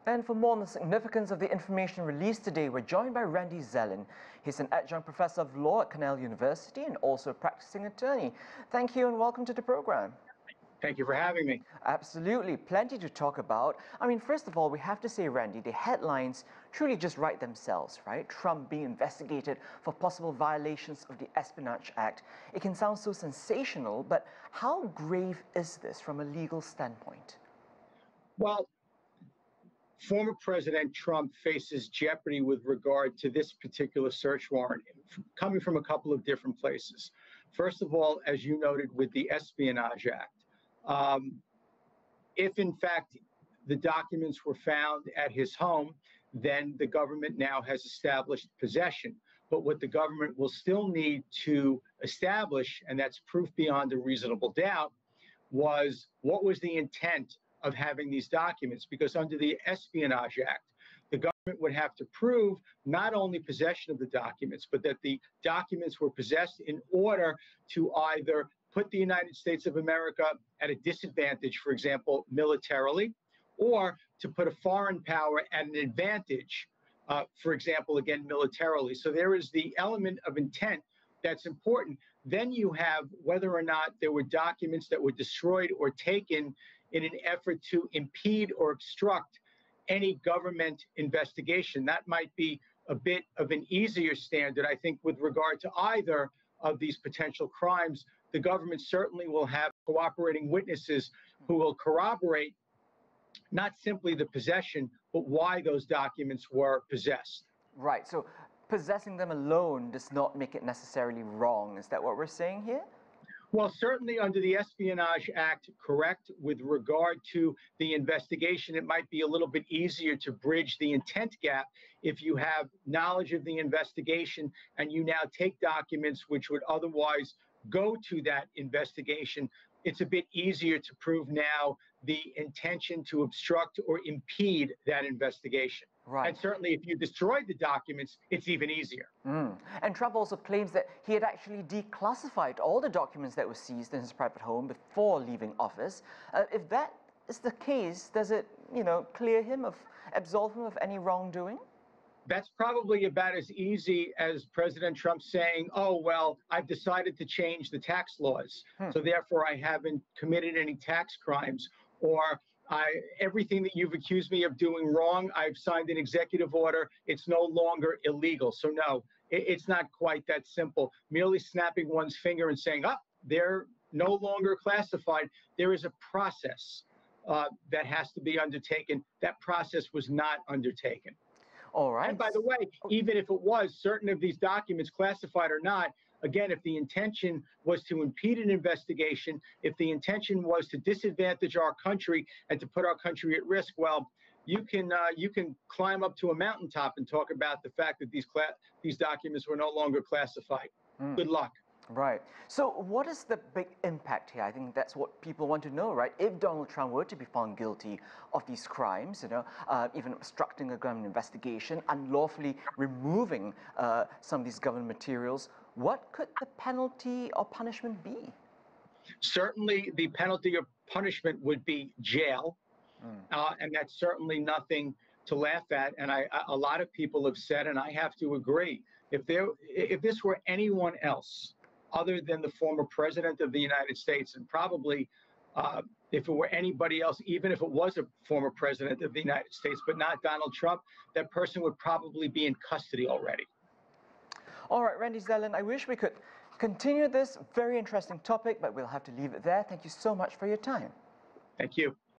And for more on the significance of the information released today, we're joined by Randy Zelin. He's an Adjunct Professor of Law at Cornell University and also a practicing attorney. Thank you and welcome to the program. Thank you for having me. Absolutely, plenty to talk about. I mean, first of all, we have to say, Randy, the headlines truly just write themselves, right? Trump being investigated for possible violations of the Espionage Act. It can sound so sensational, but how grave is this from a legal standpoint? Well, former President Trump faces jeopardy with regard to this particular search warrant, coming from a couple of different places. First of all, as you noted, with the Espionage Act. If in fact the documents were found at his home, then the government now has established possession. But what the government will still need to establish, and that's proof beyond a reasonable doubt, was what was the intent of having these documents? Because under the Espionage Act, the government would have to prove not only possession of the documents, but that the documents were possessed in order to either put the United States of America at a disadvantage, for example, militarily, or to put a foreign power at an advantage, for example, again, militarily. So there is the element of intent that's important. Then you have whether or not there were documents that were destroyed or taken in an effort to impede or obstruct any government investigation. That might be a bit of an easier standard, I think, with regard to either of these potential crimes. The government certainly will have cooperating witnesses who will corroborate not simply the possession, but why those documents were possessed. Right, so possessing them alone does not make it necessarily wrong. Is that what we're saying here? Well, certainly under the Espionage Act, correct. With regard to the investigation, it might be a little bit easier to bridge the intent gap if you have knowledge of the investigation and you now take documents which would otherwise go to that investigation. It's a bit easier to prove now the intention to obstruct or impede that investigation. Right. And certainly if you destroyed the documents, it's even easier. And Trump also claims that he had actually declassified all the documents that were seized in his private home before leaving office. If that is the case, does it, clear him absolve him of any wrongdoing? That's probably about as easy as President Trump saying, oh, well, I've decided to change the tax laws, so therefore I haven't committed any tax crimes, or everything that you've accused me of doing wrong, I've signed an executive order, it's no longer illegal. So no, it's not quite that simple. Merely snapping one's finger and saying, oh, they're no longer classified. There is a process that has to be undertaken. That process was not undertaken. All right. And by the way, even if it was, certain of these documents, classified or not, again, if the intention was to impede an investigation, if the intention was to disadvantage our country and to put our country at risk, well, you can climb up to a mountaintop and talk about the fact that these documents were no longer classified. Good luck. Right. So what is the big impact here? I think that's what people want to know, right? If Donald Trump were to be found guilty of these crimes, even obstructing a government investigation, unlawfully removing some of these government materials, what could the penalty or punishment be? Certainly the penalty or punishment would be jail, and that's certainly nothing to laugh at. And a lot of people have said, and I have to agree, if this were anyone else other than the former president of the United States, and probably if it were anybody else, even if it was a former president of the United States, but not Donald Trump, that person would probably be in custody already. All right, Randy Zelin, I wish we could continue this very interesting topic, but we'll have to leave it there. Thank you so much for your time. Thank you.